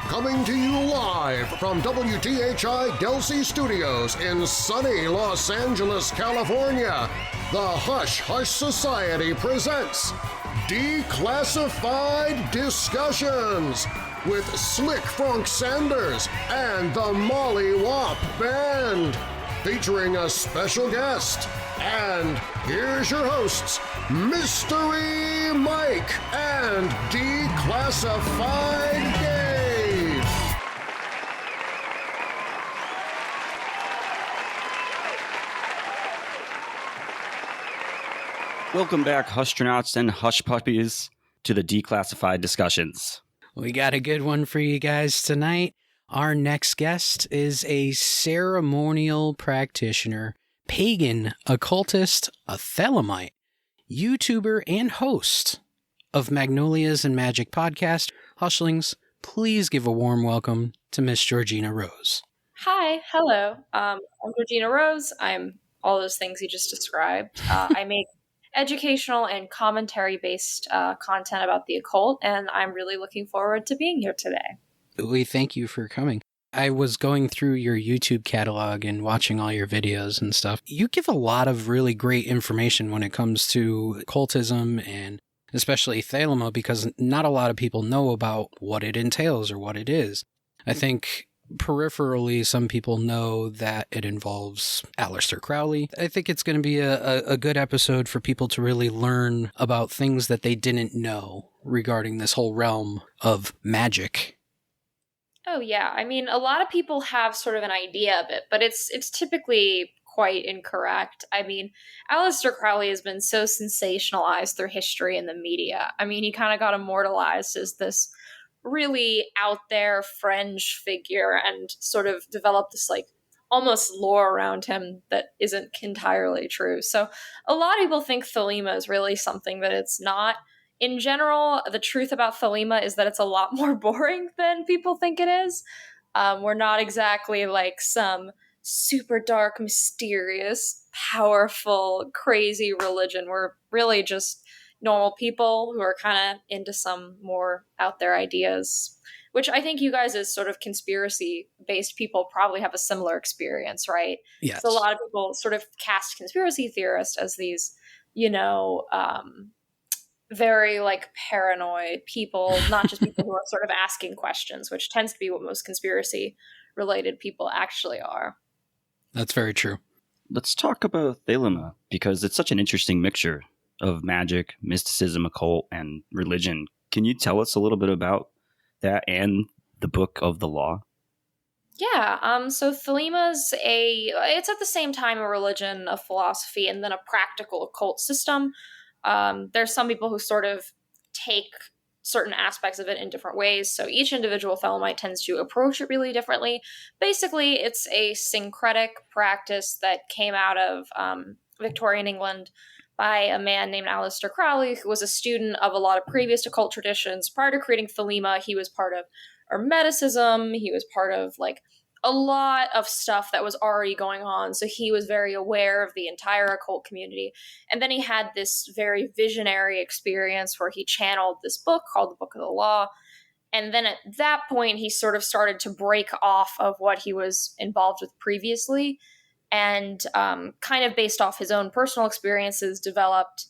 Coming to you live from WTHI Delsey Studios in sunny Los Angeles, California, the Hush Hush Society presents Declassified Discussions with Slick Frank Sanders and the Molly Wop Band, featuring a special guest. And here's your hosts, Mystery Mike and Declassified Dave. Welcome back, Hustronauts and Hush Puppies, to the Declassified Discussions. We got a good one for you guys tonight. Our next guest is a ceremonial practitioner, pagan occultist, a Thelemite, YouTuber, and host of Magnolias and Magic Podcast. Hushlings, please give a warm welcome to Miss Georgina Rose. Hi, hello. I'm Georgina Rose. I'm all those things you just described. I make educational and commentary-based content about the occult, and I'm really looking forward to being here today. We thank you for coming. I was going through your YouTube catalog and watching all your videos and stuff. You give a lot of really great information when it comes to occultism and especially Thelema, because not a lot of people know about what it entails or what it is. I think peripherally, some people know that it involves Aleister Crowley. I think it's going to be a good episode for people to really learn about things that they didn't know regarding this whole realm of magic. Oh, yeah. I mean, a lot of people have sort of an idea of it, but it's typically quite incorrect. I mean, Aleister Crowley has been so sensationalized through history and the media. I mean, he kind of got immortalized as this really out there fringe figure and sort of developed this like almost lore around him that isn't entirely true. So a lot of people think Thelema is really something that it's not. In general, the truth about Thelema is that it's a lot more boring than people think it is. We're not exactly like some super dark, mysterious, powerful, crazy religion. We're really just normal people who are kind of into some more out there ideas, which I think you guys as sort of conspiracy-based people probably have a similar experience, right? Yes. So a lot of people sort of cast conspiracy theorists as these, very like paranoid people, not just people who are sort of asking questions, which tends to be what most conspiracy-related people actually are. That's very true. Let's talk about Thelema, because it's such an interesting mixture of magic, mysticism, occult, and religion. Can you tell us a little bit about that and the Book of the Law? Yeah, so Thelema's it's at the same time a religion, a philosophy, and then a practical occult system. There's some people who sort of take certain aspects of it in different ways, so each individual Thelemite tends to approach it really differently. Basically, it's a syncretic practice that came out of Victorian England by a man named Aleister Crowley, who was a student of a lot of previous occult traditions. Prior to creating Thelema, he was part of Hermeticism, he was part of like a lot of stuff that was already going on, so he was very aware of the entire occult community. And then he had this very visionary experience where he channeled this book called the Book of the Law. And then at that point, he sort of started to break off of what he was involved with previously, and kind of based off his own personal experiences, developed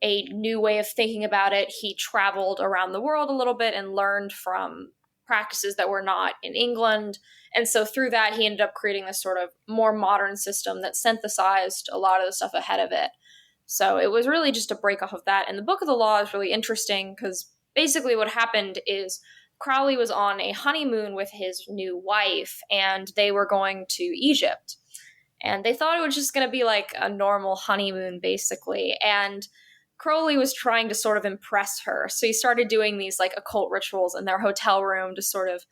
a new way of thinking about it. He traveled around the world a little bit and learned from practices that were not in England. And so through that, he ended up creating this sort of more modern system that synthesized a lot of the stuff ahead of it. So it was really just a break off of that. And the Book of the Law is really interesting because basically what happened is Crowley was on a honeymoon with his new wife, and they were going to Egypt. And they thought it was just going to be like a normal honeymoon, basically. And Crowley was trying to sort of impress her. So he started doing these like occult rituals in their hotel room to sort of,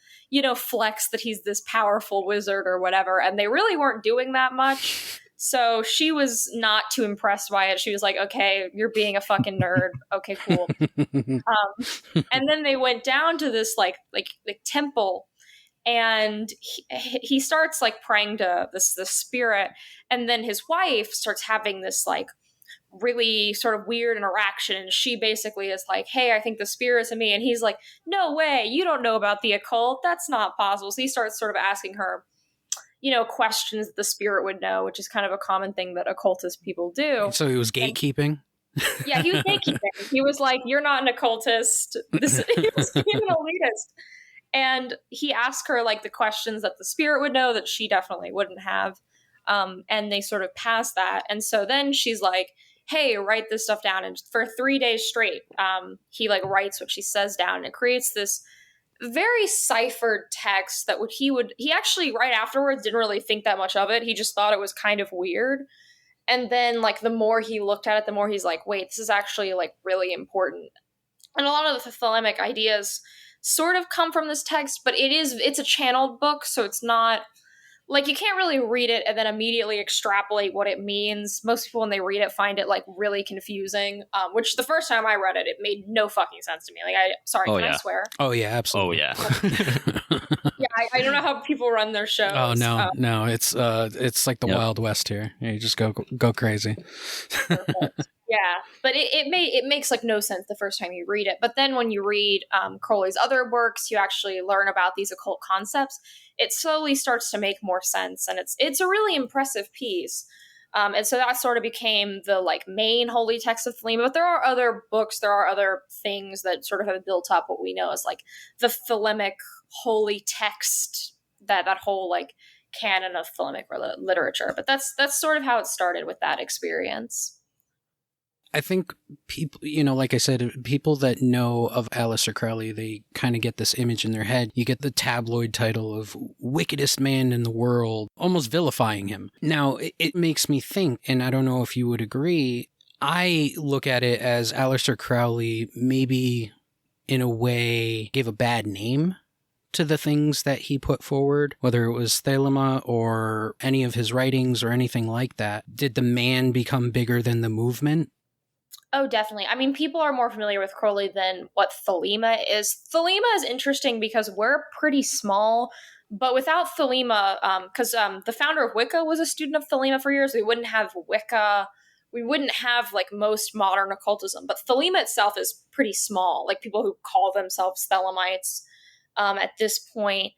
flex that he's this powerful wizard or whatever. And they really weren't doing that much. So she was not too impressed by it. She was like, okay, you're being a fucking nerd. Okay, cool. And then they went down to this like temple, and he starts like praying to this spirit. And then his wife starts having this like really sort of weird interaction. And she basically is like, hey, I think the spirit's in me. And he's like, no way, you don't know about the occult. That's not possible. So he starts sort of asking her, questions that the spirit would know, which is kind of a common thing that occultist people do. So he was gatekeeping? Yeah, he was gatekeeping. He was like, you're not an occultist. He was an elitist. And he asked her like the questions that the spirit would know that she definitely wouldn't have. And they sort of passed that. And so then she's like, hey, write this stuff down. And for 3 days straight, he like writes what she says down. And it creates this very ciphered text that he actually right afterwards didn't really think that much of it. He just thought it was kind of weird. And then like the more he looked at it, the more he's like, wait, this is actually like really important. And a lot of the Thelemic ideas sort of come from this text, but it's a channeled book. So it's not like you can't really read it and then immediately extrapolate what it means. Most people, when they read it, find it like really confusing, which the first time I read it, it made no fucking sense to me. Like, I swear? Oh, yeah, absolutely. Oh, yeah. Yeah, I don't know how people run their shows. Oh, no. It's like the Wild West here. You just go crazy. Yeah, but it makes like no sense the first time you read it. But then when you read Crowley's other works, you actually learn about these occult concepts. It slowly starts to make more sense, and it's a really impressive piece. And so that sort of became the like main holy text of Thelema. But there are other books, there are other things that sort of have built up what we know as like the Thelemic holy text, that whole like canon of Thelemic literature. But that's sort of how it started with that experience. I think people, like I said, people that know of Aleister Crowley, they kind of get this image in their head. You get the tabloid title of wickedest man in the world, almost vilifying him. Now, it makes me think, and I don't know if you would agree, I look at it as Aleister Crowley maybe in a way gave a bad name to the things that he put forward, whether it was Thelema or any of his writings or anything like that. Did the man become bigger than the movement? Oh, definitely. I mean, people are more familiar with Crowley than what Thelema is. Thelema is interesting because we're pretty small, but without Thelema, because the founder of Wicca was a student of Thelema for years, we wouldn't have Wicca. We wouldn't have like most modern occultism, but Thelema itself is pretty small, like people who call themselves Thelemites at this point.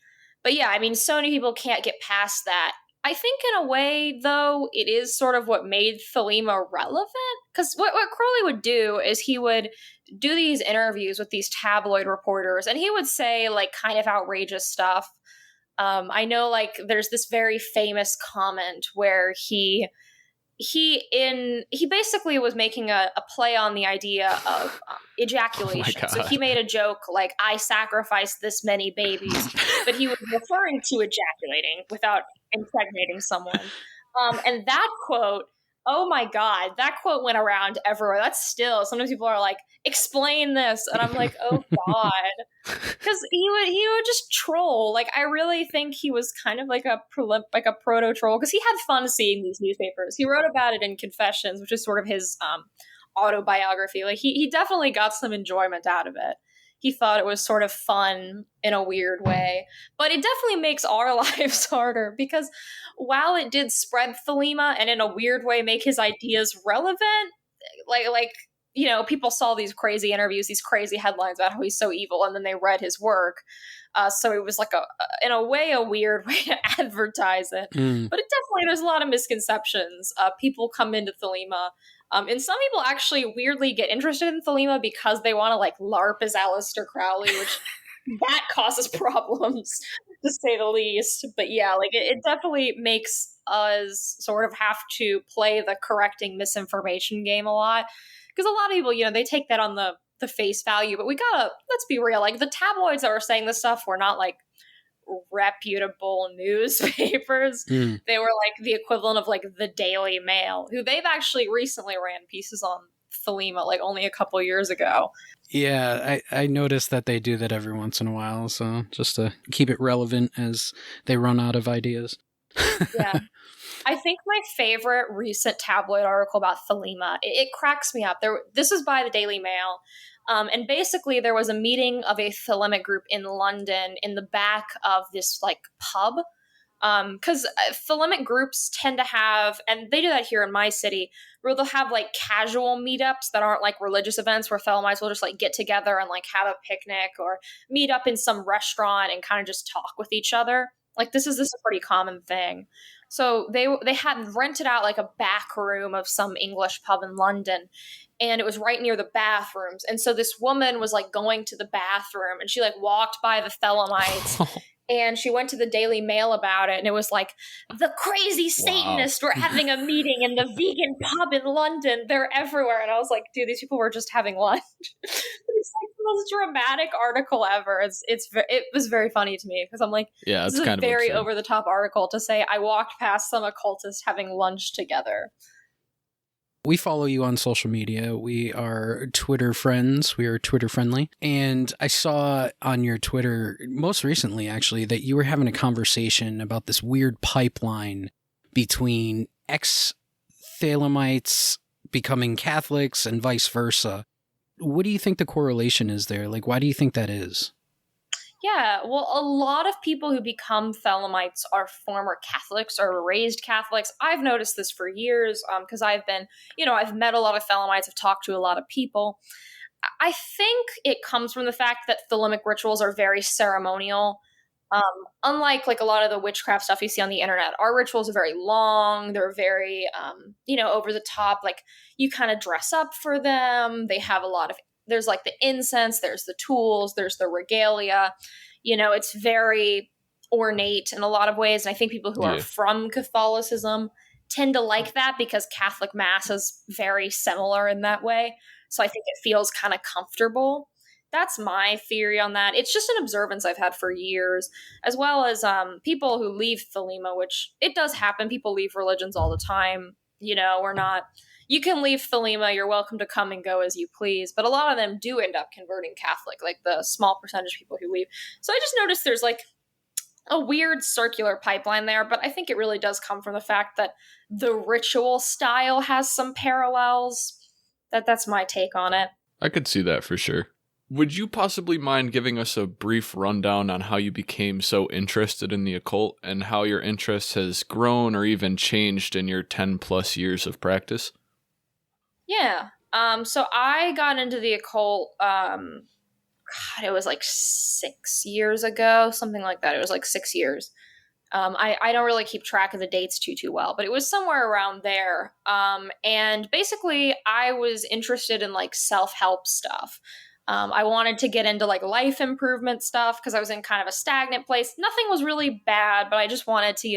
But yeah, I mean, so many people can't get past that. I think in a way, though, it is sort of what made Thelema relevant. Because what Crowley would do is he would do these interviews with these tabloid reporters, and he would say, like, kind of outrageous stuff. I know, like, there's this very famous comment where he basically was making a play on the idea of ejaculation. Oh, so he made a joke like, I sacrificed this many babies, but he was referring to ejaculating without impregnating someone. And that quote, oh my God, that quote went around everywhere. That's still, sometimes people are like, explain this. And I'm like, oh God. Because he would just troll. Like, I really think he was kind of like a proto troll, because he had fun seeing these newspapers. He wrote about it in Confessions, which is sort of his autobiography. Like, he definitely got some enjoyment out of it. He thought it was sort of fun in a weird way. But it definitely makes our lives harder, because while it did spread Thelema and in a weird way make his ideas relevant, like people saw these crazy interviews, these crazy headlines about how he's so evil, and then they read his work. So it was like in a way, a weird way to advertise it. But it definitely, there's a lot of misconceptions. People come into Thelema. And some people actually weirdly get interested in Thelema because they want to like LARP as Aleister Crowley, which that causes problems, to say the least. But yeah, like it definitely makes us sort of have to play the correcting misinformation game a lot. Because a lot of people, they take that on the face value. But we gotta, let's be real, like the tabloids that were saying this stuff were not like reputable newspapers. They were like the equivalent of like the Daily Mail, who they've actually recently ran pieces on Thelema like only a couple years ago. Yeah, I noticed that they do that every once in a while, so just to keep it relevant as they run out of ideas. Yeah. I think my favorite recent tabloid article about Thelema, it cracks me up. This is by the Daily Mail. And basically there was a meeting of a Thelemic group in London in the back of this like pub. Because Thelemic groups tend to have, and they do that here in my city, where they'll have like casual meetups that aren't like religious events, where Thelemites will just like get together and like have a picnic or meet up in some restaurant and kind of just talk with each other. Like this is a pretty common thing. So they had rented out like a back room of some English pub in London, and it was right near the bathrooms. And so this woman was like going to the bathroom, and she like walked by the Thelemites. And she went to the Daily Mail about it, and it was like, the crazy Satanists were having a meeting in the vegan pub in London. They're everywhere. And I was like, dude, these people were just having lunch. It's like the most dramatic article ever. It was very funny to me because I'm like, yeah, this is a very over-the-top article to say I walked past some occultists having lunch together. We follow you on social media. We are Twitter friends. We are Twitter friendly. And I saw on your Twitter, most recently actually, that you were having a conversation about this weird pipeline between ex-Thelemites becoming Catholics and vice versa. What do you think the correlation is there? Like, why do you think that is? Yeah, well, a lot of people who become Thelemites are former Catholics or raised Catholics. I've noticed this for years because I've been, I've met a lot of Thelemites, I've talked to a lot of people. I think it comes from the fact that Thelemic rituals are very ceremonial. Unlike like a lot of the witchcraft stuff you see on the internet, our rituals are very long. They're very, over the top. Like you kind of dress up for them. They have there's like the incense, there's the tools, there's the regalia. It's very ornate in a lot of ways. And I think people who are from Catholicism tend to like that because Catholic Mass is very similar in that way. So I think it feels kind of comfortable. That's my theory on that. It's just an observance I've had for years, as well as people who leave Thelema, which it does happen. People leave religions all the time. You can leave Thelema, you're welcome to come and go as you please, but a lot of them do end up converting Catholic, like the small percentage of people who leave. So I just noticed there's like a weird circular pipeline there, but I think it really does come from the fact that the ritual style has some parallels. That's my take on it. I could see that for sure. Would you possibly mind giving us a brief rundown on how you became so interested in the occult and how your interest has grown or even changed in your 10 plus years of practice? Yeah. So I got into the occult, it was like 6 years ago, something like that. It was like 6 years. I don't really keep track of the dates too well, but it was somewhere around there. And basically I was interested in like self-help stuff. I wanted to get into like life improvement stuff because I was in kind of a stagnant place. Nothing was really bad, but I just wanted to,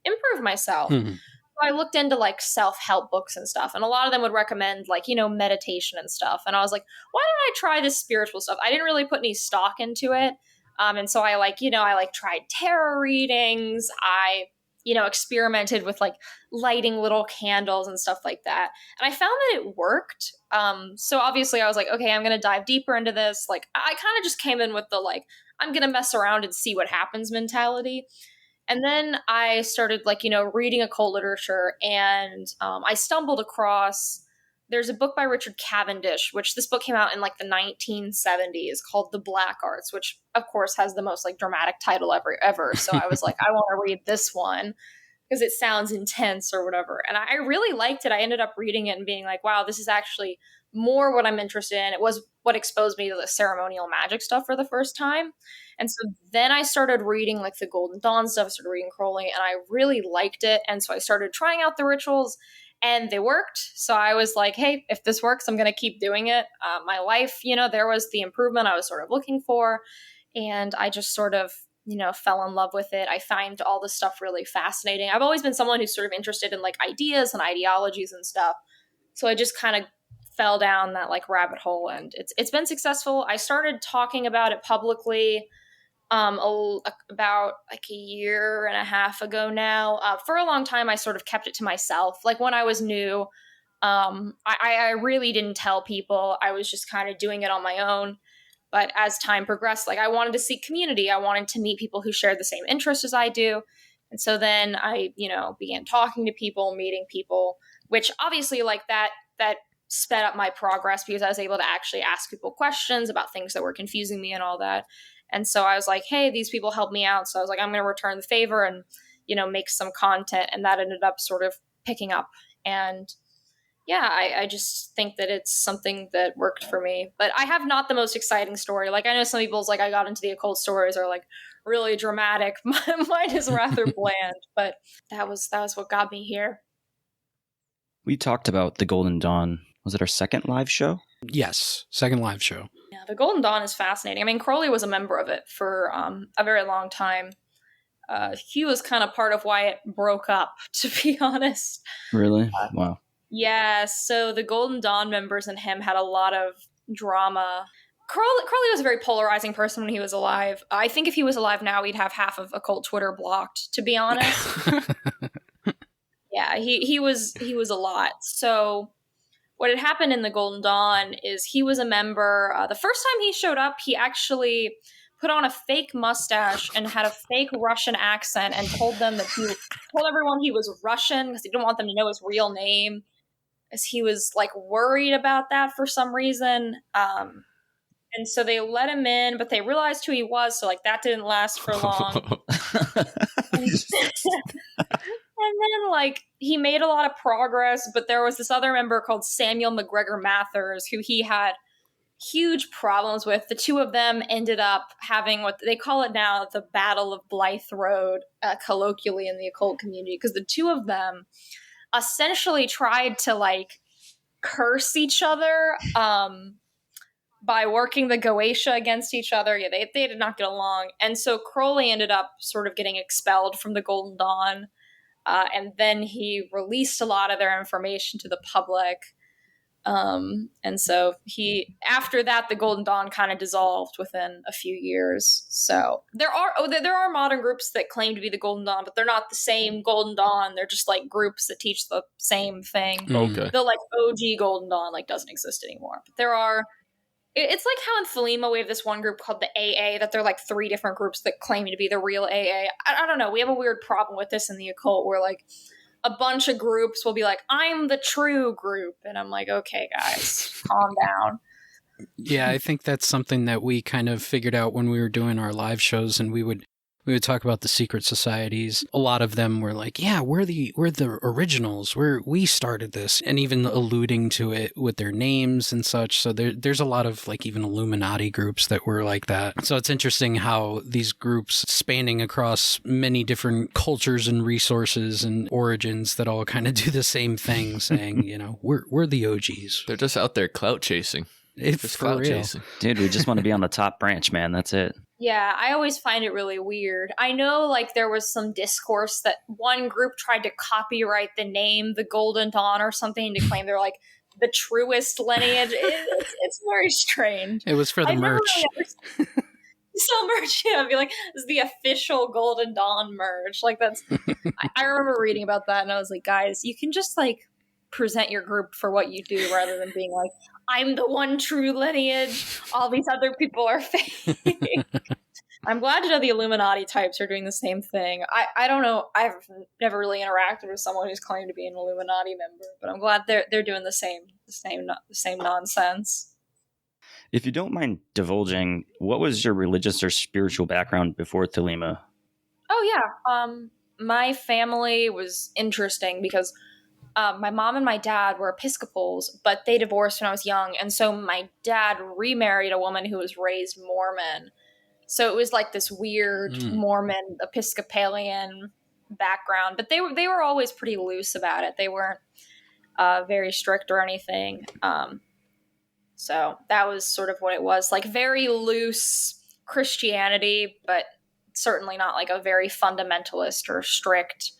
improve myself. Mm-hmm. I looked into like self-help books and stuff, and a lot of them would recommend like, meditation and stuff. And I was like, why don't I try this spiritual stuff? I didn't really put any stock into it. And so I tried tarot readings. I, experimented with like lighting little candles and stuff like that. And I found that it worked. So obviously I was like, okay, I'm going to dive deeper into this. Like I kind of just came in with the like, I'm going to mess around and see what happens mentality. And then I started reading occult literature, and I stumbled across, there's a book by Richard Cavendish, which this book came out in like the 1970s called The Black Arts, which of course has the most like dramatic title ever. So I was like, I want to read this one because it sounds intense or whatever. And I really liked it. I ended up reading it and being like, wow, this is actually more what I'm interested in. It was what exposed me to the ceremonial magic stuff for the first time. And so then I started reading like the Golden Dawn stuff, I started reading Crowley, and I really liked it. And so I started trying out the rituals, and they worked. So I was like, hey, if this works, I'm going to keep doing it. My life, there was the improvement I was sort of looking for. And I just sort of, fell in love with it. I find all this stuff really fascinating. I've always been someone who's sort of interested in like ideas and ideologies and stuff. So I just kind of fell down that like rabbit hole, and it's been successful. I started talking about it publicly about like a year and a half ago now. For a long time, I sort of kept it to myself. Like when I was new, I really didn't tell people. I was just kind of doing it on my own. But as time progressed, like I wanted to seek community. I wanted to meet people who shared the same interests as I do. And so then I, began talking to people, meeting people, which obviously like that sped up my progress because I was able to actually ask people questions about things that were confusing me and all that. And so I was like, hey, these people helped me out. So I was like, I'm going to return the favor and make some content, and that ended up sort of picking up. And yeah, I just think that it's something that worked for me. But I have not the most exciting story. Like, I know some people's like, I got into the occult stories are like really dramatic. Mine is rather bland, but that was what got me here. We talked about the Golden Dawn. Was it our second live show? Yes, second live show. Yeah, the Golden Dawn is fascinating. I mean, Crowley was a member of it for a very long time. He was kind of part of why it broke up, to be honest. Really? Wow. Yeah, so the Golden Dawn members and him had a lot of drama. Crowley was a very polarizing person when he was alive. I think if he was alive now, he'd have half of occult Twitter blocked, to be honest. Yeah, he was a lot. So what had happened in the Golden Dawn is he was a member. The first time he showed up, he actually put on a fake mustache and had a fake Russian accent and told everyone he was Russian because he didn't want them to know his real name, as he was like worried about that for some reason. And so they let him in, but they realized who he was, so like that didn't last for long. And then, like, he made a lot of progress, but there was this other member called Samuel McGregor Mathers who he had huge problems with. The two of them ended up having what they call it now, the Battle of Blythe Road, colloquially in the occult community, because the two of them essentially tried to, like, curse each other by working the Goetia against each other. Yeah, they did not get along. And so Crowley ended up sort of getting expelled from the Golden Dawn. And then he released a lot of their information to the public. And so after that, the Golden Dawn kind of dissolved within a few years. So there are modern groups that claim to be the Golden Dawn, but they're not the same Golden Dawn. They're just like groups that teach the same thing. Okay. The like OG Golden Dawn like doesn't exist anymore. But there are. It's like how in Thelema we have this one group called the AA, that they're like 3 different groups that claim to be the real AA. I don't know. We have a weird problem with this in the occult where like a bunch of groups will be like, I'm the true group. And I'm like, okay, guys, calm down. Yeah, I think that's something that we kind of figured out when we were doing our live shows, and we would talk about the secret societies. A lot of them were like, yeah, we're the originals. We started this, and even alluding to it with their names and such. So there's a lot of like even Illuminati groups that were like that. So it's interesting how these groups spanning across many different cultures and resources and origins that all kind of do the same thing, saying, we're the OGs. They're just out there clout chasing. It's for real. Chasing. Dude, we just want to be on the top branch, man. That's it. Yeah, I always find it really weird. I know, like, there was some discourse that one group tried to copyright the name the Golden Dawn or something to claim they're, like, the truest lineage. It's very strange. It was for the merch. Really sell merch, yeah. Be like, this is the official Golden Dawn merch. Like, that's... I remember reading about that, and I was like, guys, you can just, like, present your group for what you do rather than being like, I'm the one true lineage. All these other people are fake. I'm glad to know the Illuminati types are doing the same thing. I don't know. I've never really interacted with someone who's claimed to be an Illuminati member, but I'm glad they're doing the same nonsense. If you don't mind divulging, what was your religious or spiritual background before Thelema? Oh yeah. My family was interesting because my mom and my dad were Episcopals, but they divorced when I was young. And so my dad remarried a woman who was raised Mormon. So it was like this weird Mormon Episcopalian background. But they were always pretty loose about it. They weren't very strict or anything. So that was sort of what it was. Like very loose Christianity, but certainly not like a very fundamentalist or strict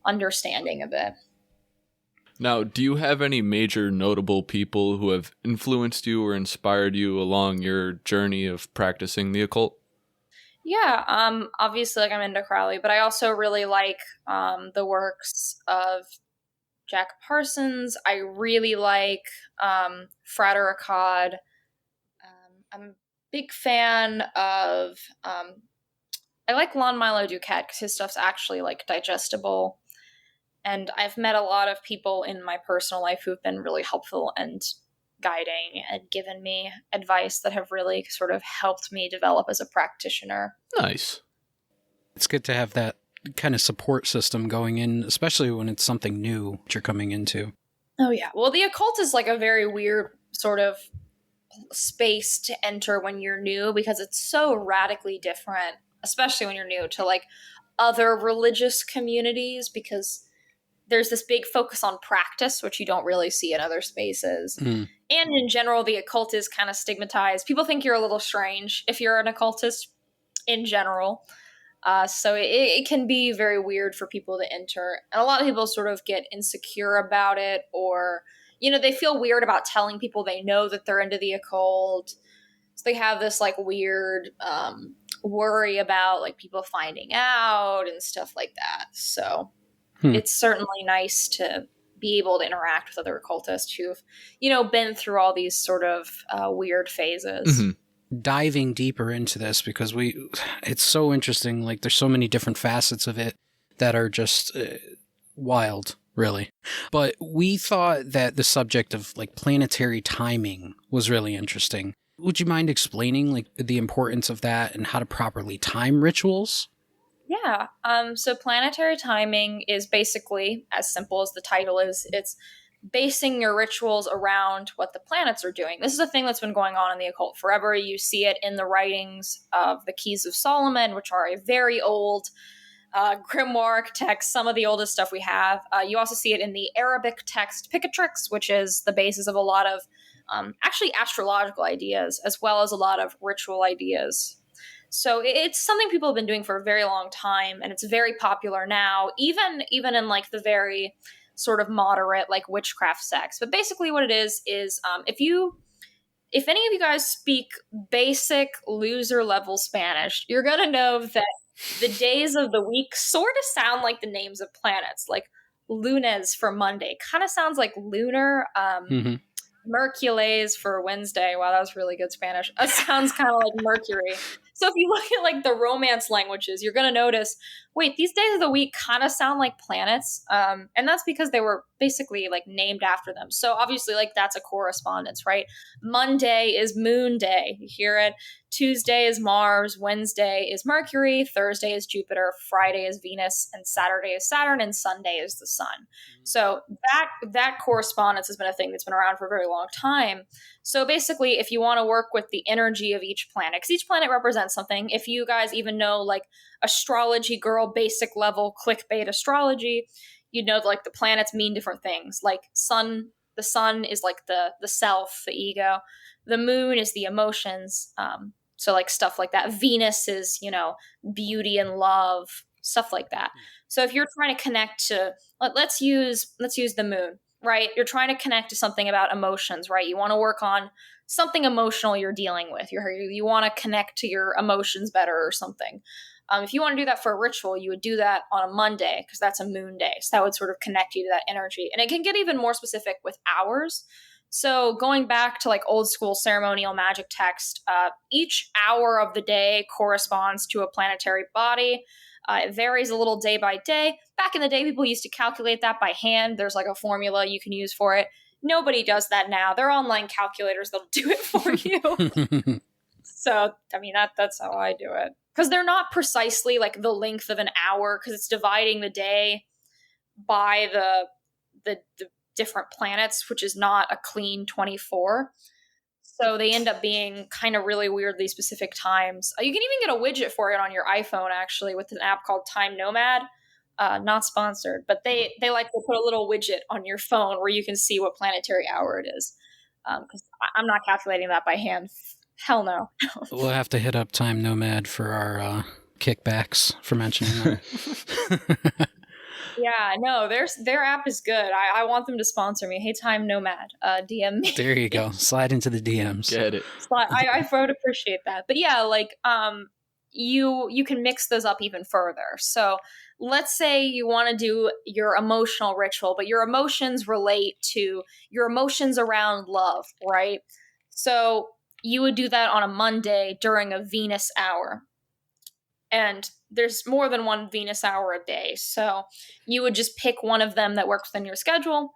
understanding of it. Now, do you have any major notable people who have influenced you or inspired you along your journey of practicing the occult? Yeah, obviously, like I'm into Crowley, but I also really like the works of Jack Parsons. I really like Frater Akkad. I'm a big fan of. I like Lon Milo Duquette because his stuff's actually like digestible. And I've met a lot of people in my personal life who've been really helpful and guiding and given me advice that have really sort of helped me develop as a practitioner. Nice. It's good to have that kind of support system going in, especially when it's something new that you're coming into. Oh, yeah. Well, the occult is like a very weird sort of space to enter when you're new because it's so radically different, especially when you're new to like other religious communities, because there's this big focus on practice, which you don't really see in other spaces. And in general, the occult is kind of stigmatized. People think you're a little strange if you're an occultist in general. So it can be very weird for people to enter. And a lot of people sort of get insecure about it, or, you know, they feel weird about telling people they know that they're into the occult. So they have this like weird worry about like people finding out and stuff like that. So it's certainly nice to be able to interact with other occultists who've, you know, been through all these sort of weird phases. Diving deeper into this, because it's so interesting. Like there's so many different facets of it that are just wild, really. But we thought that the subject of like planetary timing was really interesting. Would you mind explaining like the importance of that and how to properly time rituals? Yeah. So planetary timing is basically as simple as the title is. It's basing your rituals around what the planets are doing. This is a thing that's been going on in the occult forever. You see it in the writings of the Keys of Solomon, which are a very old grimoire text, some of the oldest stuff we have. You also see it in the Arabic text Picatrix, which is the basis of a lot of actually astrological ideas, as well as a lot of ritual ideas. So it's something people have been doing for a very long time, and it's very popular now, even in like the very sort of moderate like witchcraft sects. But basically what it is if any of you guys speak basic loser level Spanish, you're going to know that the days of the week sort of sound like the names of planets. Like lunes for Monday kind of sounds like lunar. Mercules for Wednesday. Wow, that was really good Spanish. It sounds kind of like Mercury. So if you look at like the Romance languages, you're going to notice, wait, these days of the week kind of sound like planets. And that's because they were basically like named after them. So obviously like that's a correspondence, right? Monday is Moon Day. You hear it. Tuesday is Mars. Wednesday is Mercury. Thursday is Jupiter. Friday is Venus. And Saturday is Saturn. And Sunday is the Sun. So that correspondence has been a thing that's been around for a very long time. So basically, if you want to work with the energy of each planet, because each planet represents something. If you guys even know like astrology girl basic level clickbait astrology, you know like the planets mean different things. Like the sun is like the self, the ego. The moon is the emotions. So like stuff like that. Venus is, you know, beauty and love, stuff like that. So if you're trying to connect to, let's use the moon, right? You're trying to connect to something about emotions, right? You want to work on something emotional you're dealing with. You want to connect to your emotions better or something. If you want to do that for a ritual, you would do that on a Monday because that's a moon day. So that would sort of connect you to that energy. And it can get even more specific with hours. So going back to like old school ceremonial magic text, each hour of the day corresponds to a planetary body. It varies a little day by day. Back in the day, people used to calculate that by hand. There's like a formula you can use for it. Nobody does that now. There are online calculators that'll do it for you. So, I mean, that's how I do it. Because they're not precisely like the length of an hour, because it's dividing the day by the different planets, which is not a clean 24. So they end up being kind of really weirdly specific times. You can even get a widget for it on your iPhone, actually, with an app called Time Nomad. Not sponsored, but they like to put a little widget on your phone where you can see what planetary hour it is. Because I'm not calculating that by hand. Hell no. We'll have to hit up Time Nomad for our kickbacks for mentioning that. Yeah, no, their app is good. I want them to sponsor me. Hey, Time Nomad, DM me. There you go. Slide into the DMs. Get it. I would appreciate that. But yeah, like you can mix those up even further. So let's say you want to do your emotional ritual, but your emotions relate to your emotions around love, right? So you would do that on a Monday during a Venus hour. And there's more than one Venus hour a day. So you would just pick one of them that works within your schedule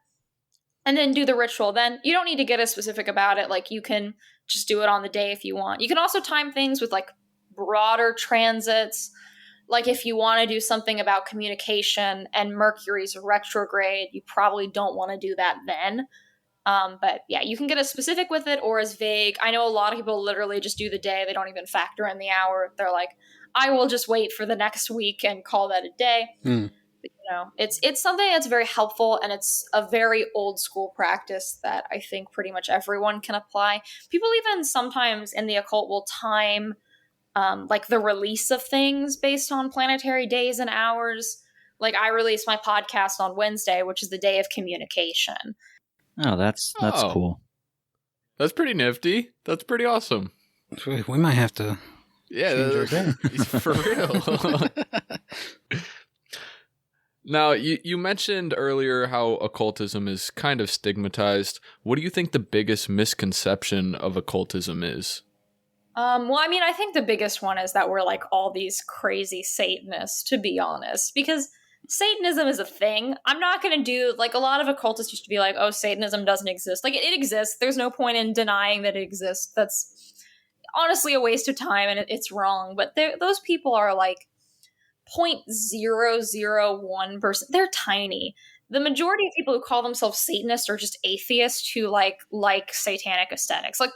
and then do the ritual. Then you don't need to get as specific about it. Like you can just do it on the day if you want. You can also time things with like broader transits. like if you want to do something about communication and Mercury's retrograde, you probably don't want to do that then. But yeah, you can get as specific with it or as vague. I know a lot of people literally just do the day. They don't even factor in the hour. They're like, I will just wait for the next week and call that a day. But, you know, it's something that's very helpful, and it's a very old school practice that I think pretty much everyone can apply. People even sometimes in the occult will time like the release of things based on planetary days and hours. Like I release my podcast on Wednesday, which is the day of communication. Oh, that's cool. That's pretty nifty. That's pretty awesome. We might have to change our day. For real. Now, you mentioned earlier how occultism is kind of stigmatized. What do you think the biggest misconception of occultism is? Well, I mean, I think the biggest one is that we're like all these crazy Satanists, to be honest, because Satanism is a thing. I'm not going to do, like, a lot of occultists used to be like, oh, Satanism doesn't exist. Like, it exists. There's no point in denying that it exists. That's honestly a waste of time, and it's wrong. But those people are like 0.001%. They're tiny. The majority of people who call themselves Satanists are just atheists who like satanic aesthetics. Like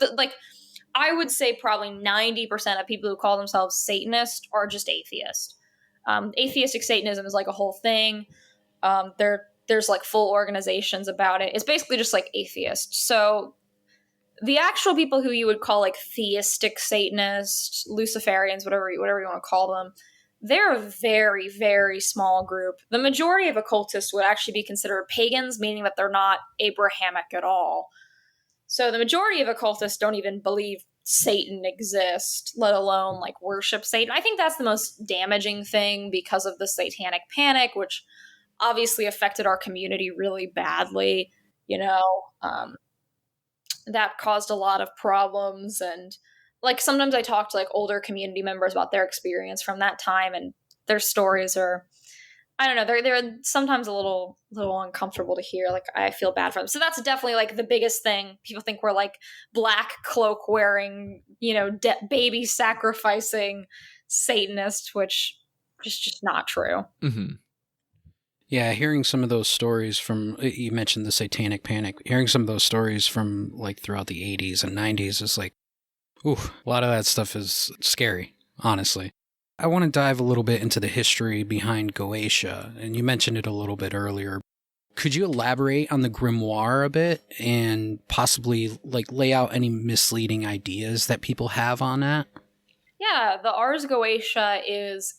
I would say probably 90% of people who call themselves Satanist are just atheist. Atheistic Satanism is like a whole thing. There's like full organizations about it. It's basically just like atheist. So the actual people who you would call like theistic Satanists, Luciferians, whatever you want to call them, they're a very, very small group. The majority of occultists would actually be considered pagans, meaning that they're not Abrahamic at all. So the majority of occultists don't even believe Satan exists, let alone like worship Satan. I think that's the most damaging thing because of the satanic panic, which obviously affected our community really badly. You know, that caused a lot of problems. And like sometimes I talk to like older community members about their experience from that time, and their stories are, I don't know, they're sometimes a little uncomfortable to hear. Like I feel bad for them. So that's definitely like the biggest thing. People think we're like black cloak wearing, you know, baby sacrificing Satanists, which is just not true. Mm-hmm. Yeah, hearing some of those stories from, you mentioned the satanic panic, hearing some of those stories from like throughout the 80s and 90s is like, ooh, a lot of that stuff is scary, honestly. I want to dive a little bit into the history behind Goetia, and you mentioned it a little bit earlier. Could you elaborate on the grimoire a bit and possibly like lay out any misleading ideas that people have on that? Yeah, the Ars Goetia is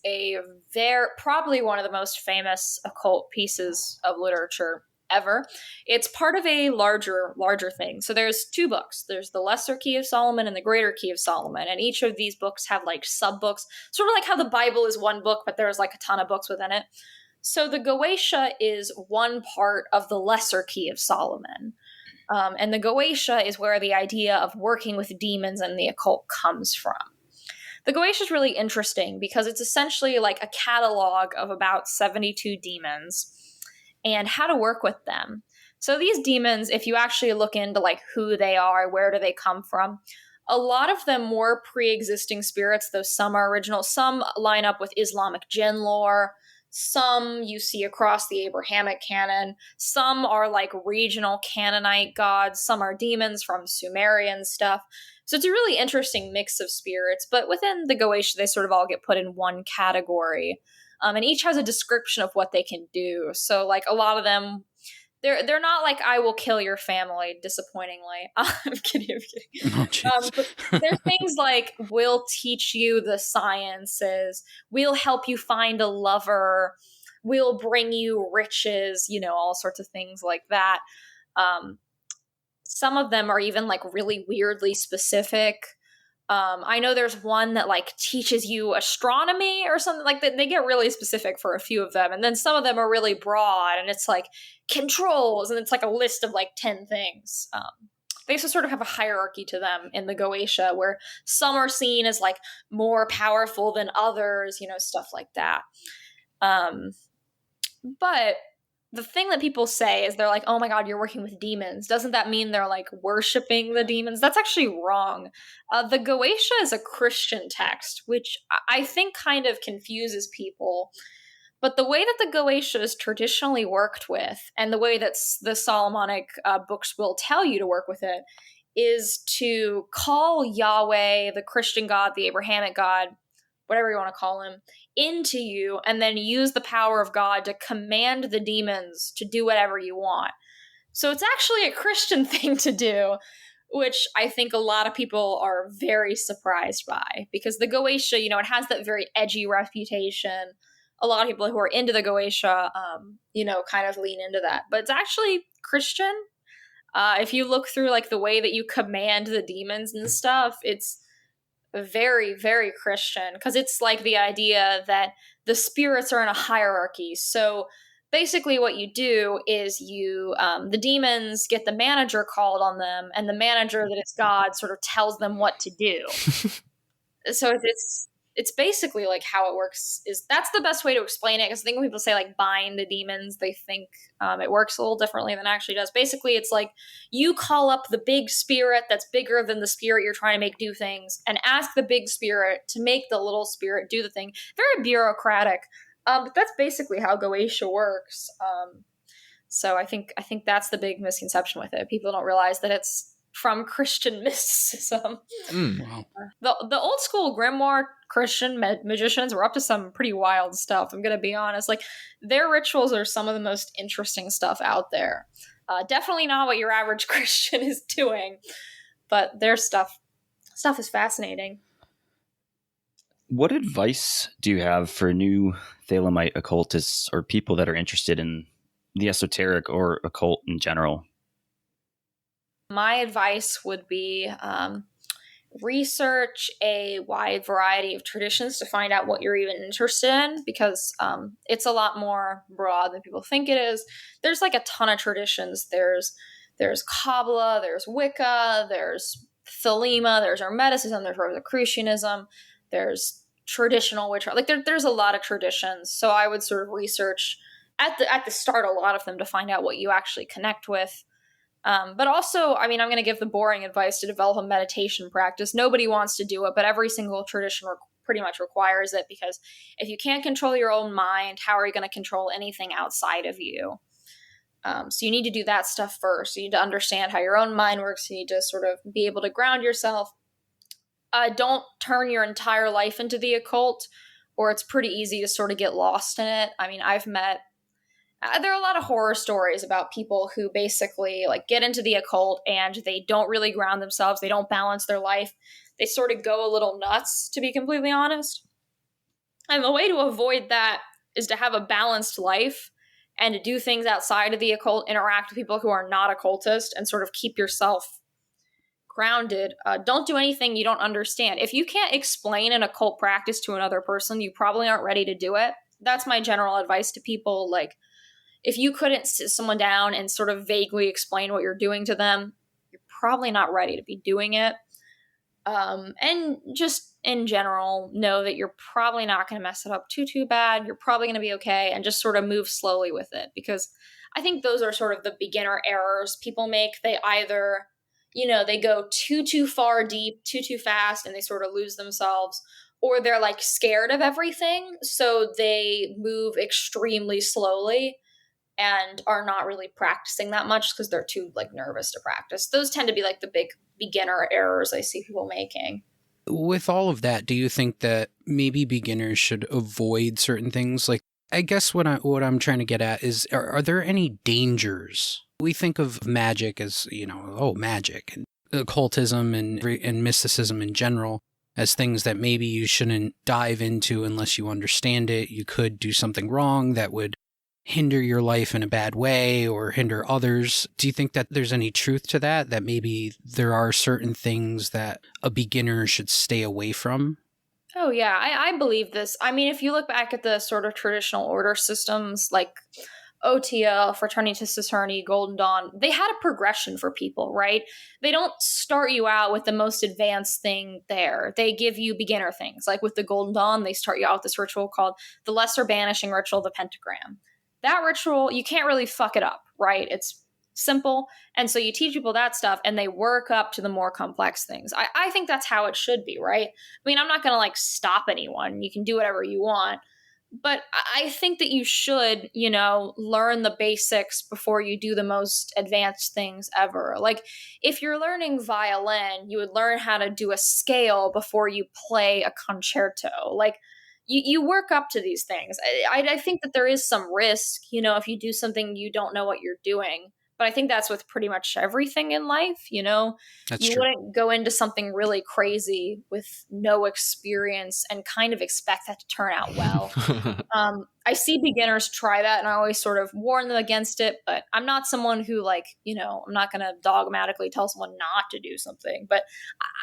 probably one of the most famous occult pieces of literature ever. It's part of a larger thing. So there's two books. There's the Lesser Key of Solomon and the Greater Key of Solomon. And each of these books have like sub-books, sort of like how the Bible is one book, but there's like a ton of books within it. So the Goetia is one part of the Lesser Key of Solomon. And the Goetia is where the idea of working with demons and the occult comes from. The Goetia is really interesting because it's essentially like a catalog of about 72 demons and how to work with them. So these demons, if you actually look into like who they are, where do they come from, a lot of them were pre-existing spirits, though some are original. Some line up with Islamic jinn lore. Some you see across the Abrahamic canon. Some are like regional Canaanite gods. Some are demons from Sumerian stuff. So it's a really interesting mix of spirits. But within the Goetia, they sort of all get put in one category. And each has a description of what they can do. So like a lot of them, they're not like, I will kill your family, disappointingly. I'm kidding. Oh, but there's things like, we'll teach you the sciences, we'll help you find a lover, we'll bring you riches, you know, all sorts of things like that. Some of them are even like really weirdly specific. I know there's one that like teaches you astronomy or something like that. They get really specific for a few of them. And then some of them are really broad and it's like controls and it's like a list of like 10 things. They also sort of have a hierarchy to them in the Goetia where some are seen as like more powerful than others, you know, stuff like that. But the thing that people say is they're like, oh my God, you're working with demons. Doesn't that mean they're like worshiping the demons? That's actually wrong. The Goetia is a Christian text, which I think kind of confuses people. But the way that the Goetia is traditionally worked with, and the way that the Solomonic books will tell you to work with it, is to call Yahweh, the Christian God, the Abrahamic God, whatever you want to call him, into you, and then use the power of God to command the demons to do whatever you want. So it's actually a Christian thing to do, which I think a lot of people are very surprised by, because the Goetia, you know, it has that very edgy reputation. A lot of people who are into the Goetia, you know, kind of lean into that. But it's actually Christian. If you look through like the way that you command the demons and stuff, it's very, very Christian, because it's like the idea that the spirits are in a hierarchy. So basically what you do is you, the demons get the manager called on them, and the manager that is God sort of tells them what to do. So it's basically like how it works. That's the best way to explain it, because I think when people say like bind the demons, they think it works a little differently than it actually does. Basically, it's like you call up the big spirit that's bigger than the spirit you're trying to make do things, and ask the big spirit to make the little spirit do the thing. Very bureaucratic, but that's basically how Goetia works. So I think that's the big misconception with it. People don't realize that it's from Christian mysticism. Wow. The old school grimoire Christian magicians were up to some pretty wild stuff. I'm going to be honest. Like, their rituals are some of the most interesting stuff out there. Definitely not what your average Christian is doing, but their stuff is fascinating. What advice do you have for new Thelemite occultists or people that are interested in the esoteric or occult in general? My advice would be research a wide variety of traditions to find out what you're even interested in, because it's a lot more broad than people think it is. There's like a ton of traditions. There's Kabbalah, there's Wicca, there's Thelema, there's Hermeticism, there's Rosicrucianism, there's traditional witchcraft. Like there's a lot of traditions. So I would sort of research at the start a lot of them to find out what you actually connect with. But also, I mean, I'm going to give the boring advice to develop a meditation practice. Nobody wants to do it, but every single tradition pretty much requires it, because if you can't control your own mind, how are you going to control anything outside of you? So you need to do that stuff first. You need to understand how your own mind works. You need to sort of be able to ground yourself. Don't turn your entire life into the occult, or it's pretty easy to sort of get lost in it. I mean, there are a lot of horror stories about people who basically like get into the occult and they don't really ground themselves. They don't balance their life. They sort of go a little nuts, to be completely honest. And the way to avoid that is to have a balanced life and to do things outside of the occult, interact with people who are not occultist, and sort of keep yourself grounded. Don't do anything you don't understand. If you can't explain an occult practice to another person, you probably aren't ready to do it. That's my general advice to people. Like, if you couldn't sit someone down and sort of vaguely explain what you're doing to them, you're probably not ready to be doing it. And just in general, know that you're probably not going to mess it up too bad. You're probably going to be okay, and just sort of move slowly with it. Because I think those are sort of the beginner errors people make. They either, they go too far deep, too fast, and they sort of lose themselves. Or they're like scared of everything, so they move extremely slowly and are not really practicing that much because they're too like nervous to practice. Those tend to be like the big beginner errors I see people making. With all of that, do you think that maybe beginners should avoid certain things? Like, I guess what I'm trying to get at is, are there any dangers? We think of magic as, magic and occultism and mysticism in general as things that maybe you shouldn't dive into unless you understand it. You could do something wrong that would hinder your life in a bad way or hinder others. Do you think that there's any truth to that maybe there are certain things that a beginner should stay away from? Oh, yeah, I believe this. I mean, if you look back at the sort of traditional order systems like OTL, Fraternity to Fraternity, Golden Dawn, they had a progression for people, right? They don't start you out with the most advanced thing there. They give you beginner things. Like with the Golden Dawn, they start you out with this ritual called the Lesser Banishing Ritual, the Pentagram. that ritual, you can't really fuck it up, right? It's simple. And so you teach people that stuff and they work up to the more complex things. I think that's how it should be, right? I mean, I'm not going to like stop anyone. You can do whatever you want. But I think that you should, learn the basics before you do the most advanced things ever. Like if you're learning violin, you would learn how to do a scale before you play a concerto. Like you work up to these things. I think that there is some risk, if you do something you don't know what you're doing. But I think that's with pretty much everything in life, That's you true. wouldn't go into something really crazy with no experience and kind of expect that to turn out well. I see beginners try that and I always sort of warn them against it, but I'm not someone who I'm not going to dogmatically tell someone not to do something, but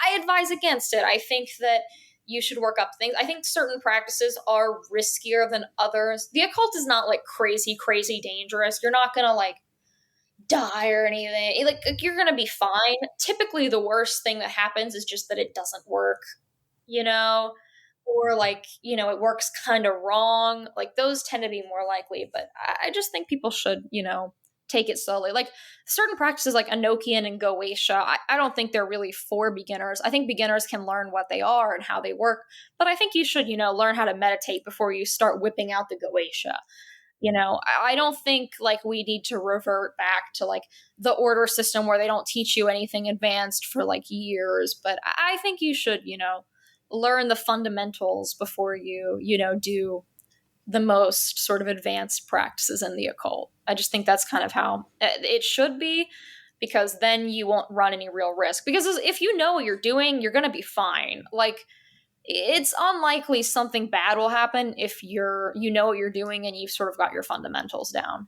I advise against it. I think that you should work up things. I think certain practices are riskier than others. The occult is not like crazy, crazy dangerous. You're not going to like die or anything. Like you're gonna be fine. Typically the worst thing that happens is just that it doesn't work, or it works kind of wrong. Like those tend to be more likely, but I just think people should take it slowly. Like certain practices like Enochian and Goetia, I don't think they're really for beginners. I think beginners can learn what they are and how they work, but I think you should learn how to meditate before you start whipping out the Goetia. I don't think like we need to revert back to like the order system where they don't teach you anything advanced for like years. But I think you should, learn the fundamentals before you, do the most sort of advanced practices in the occult. I just think that's kind of how it should be, because then you won't run any real risk. Because if you know what you're doing, you're going to be fine. Like, it's unlikely something bad will happen if you know what you're doing and you've sort of got your fundamentals down.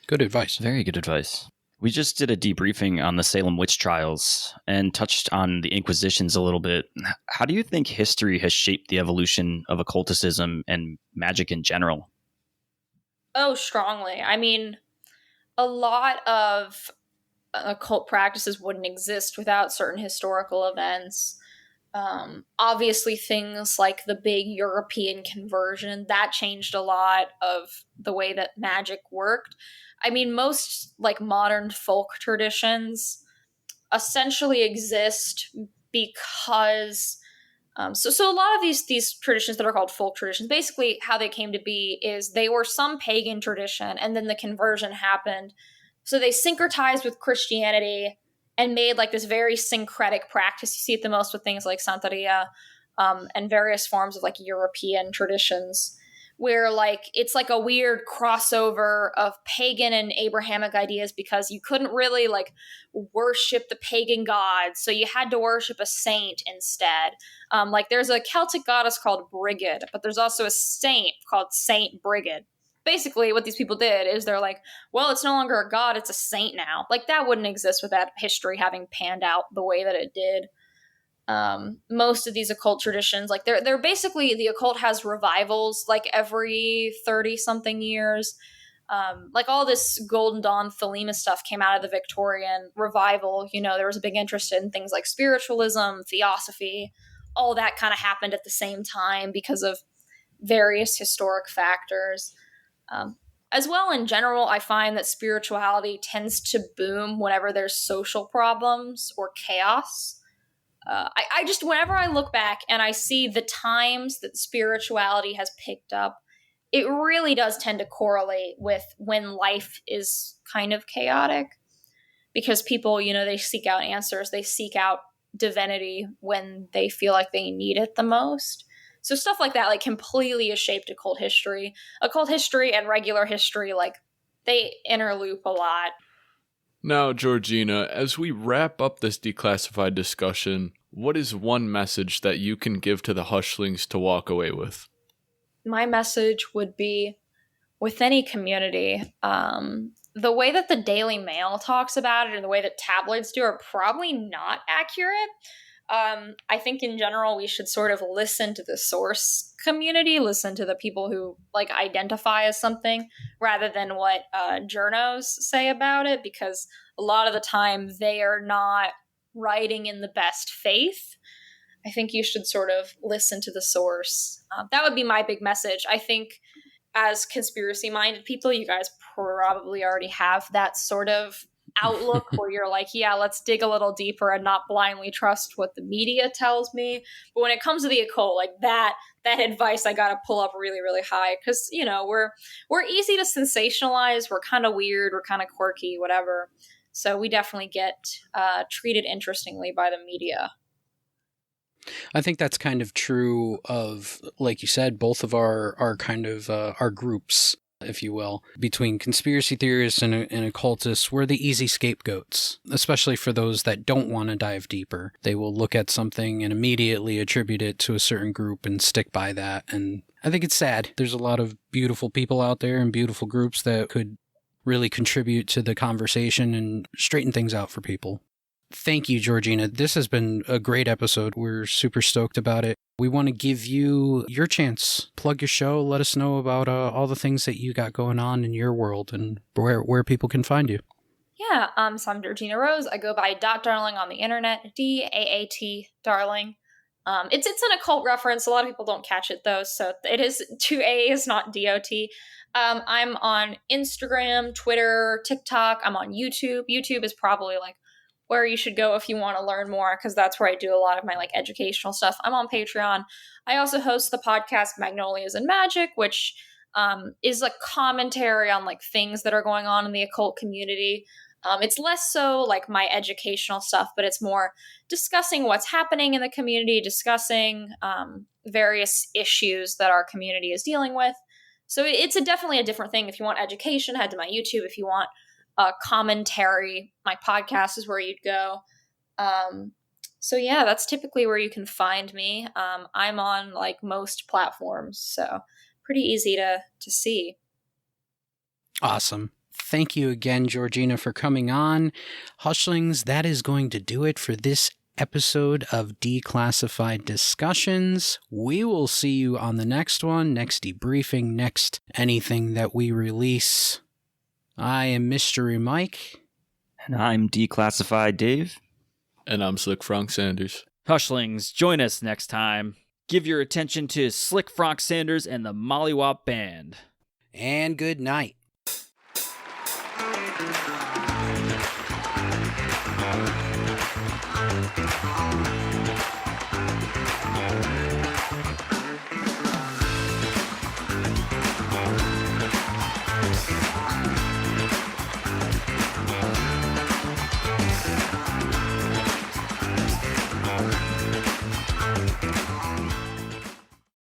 Good advice. Very good advice. We just did a debriefing on the Salem witch trials and touched on the Inquisitions a little bit. How do you think history has shaped the evolution of occulticism and magic in general? Oh, strongly. I mean, a lot of occult practices wouldn't exist without certain historical events. Obviously things like the big European conversion, that changed a lot of the way that magic worked. I mean, most like modern folk traditions essentially exist because so a lot of these traditions that are called folk traditions, basically how they came to be is they were some pagan tradition and then the conversion happened. So they syncretized with Christianity and made like this very syncretic practice. You see it the most with things like Santeria and various forms of like European traditions, where like it's like a weird crossover of pagan and Abrahamic ideas, because you couldn't really like worship the pagan gods, so you had to worship a saint instead. Like there's a Celtic goddess called Brigid, but there's also a saint called Saint Brigid. Basically what these people did is they're like, well, it's no longer a god, it's a saint now. Like that wouldn't exist without history having panned out the way that it did. Most of these occult traditions, like they're basically, the occult has revivals like every 30 something years. Like all this Golden Dawn Thelema stuff came out of the Victorian revival. There was a big interest in things like spiritualism, theosophy, all that kind of happened at the same time because of various historic factors. As well, in general, I find that spirituality tends to boom whenever there's social problems or chaos. I just, whenever I look back and I see the times that spirituality has picked up, it really does tend to correlate with when life is kind of chaotic, because people, they seek out answers, they seek out divinity when they feel like they need it the most. So stuff like that, like, completely has shaped occult history. Occult history and regular history, like, they interloop a lot. Now, Georgina, as we wrap up this declassified discussion, what is one message that you can give to the hushlings to walk away with? My message would be, with any community, the way that the Daily Mail talks about it and the way that tabloids do are probably not accurate. I think in general, we should sort of listen to the source community, listen to the people who like identify as something, rather than what journos say about it, because a lot of the time they are not writing in the best faith. I think you should sort of listen to the source. That would be my big message. I think as conspiracy-minded people, you guys probably already have that sort of outlook where you're like, yeah, let's dig a little deeper and not blindly trust what the media tells me. But when it comes to the occult, like that advice I gotta pull up really, really high, because we're easy to sensationalize. We're kind of weird. We're kind of quirky, whatever. So we definitely get treated interestingly by the media. I think that's kind of true of, like you said, both of our kind of our groups, if you will, between conspiracy theorists and occultists. We're the easy scapegoats, especially for those that don't want to dive deeper. They will look at something and immediately attribute it to a certain group and stick by that. And I think it's sad. There's a lot of beautiful people out there and beautiful groups that could really contribute to the conversation and straighten things out for people. Thank you, Georgina. This has been a great episode. We're super stoked about it. We want to give you your chance. Plug your show. Let us know about all the things that you got going on in your world and where people can find you. Yeah, so I'm Georgina Rose. I go by DAAT Darling on the internet, DAAT Darling. It's an occult reference. A lot of people don't catch it, though, so it is 2 A's, not DOT. I'm on Instagram, Twitter, TikTok. I'm on YouTube. YouTube is probably like where you should go if you want to learn more, because that's where I do a lot of my like educational stuff. I'm on Patreon. I also host the podcast Magnolias and Magic, which is like commentary on like things that are going on in the occult community. It's less so like my educational stuff, but it's more discussing what's happening in the community, discussing various issues that our community is dealing with. So it's definitely a different thing. If you want education, head to my YouTube. If you want commentary, my podcast is where you'd go. So yeah, that's typically where you can find me. I'm on like most platforms, so pretty easy to see. Awesome. Thank you again, Georgina, for coming on. Hushlings, that is going to do it for this episode of Declassified Discussions. We will see you on the next one, next debriefing, next anything that we release. I am Mystery Mike. And I'm Declassified Dave. And I'm Slick Frank Sanders. Hushlings, join us next time. Give your attention to Slick Frank Sanders and the Mollywop Band. And good night.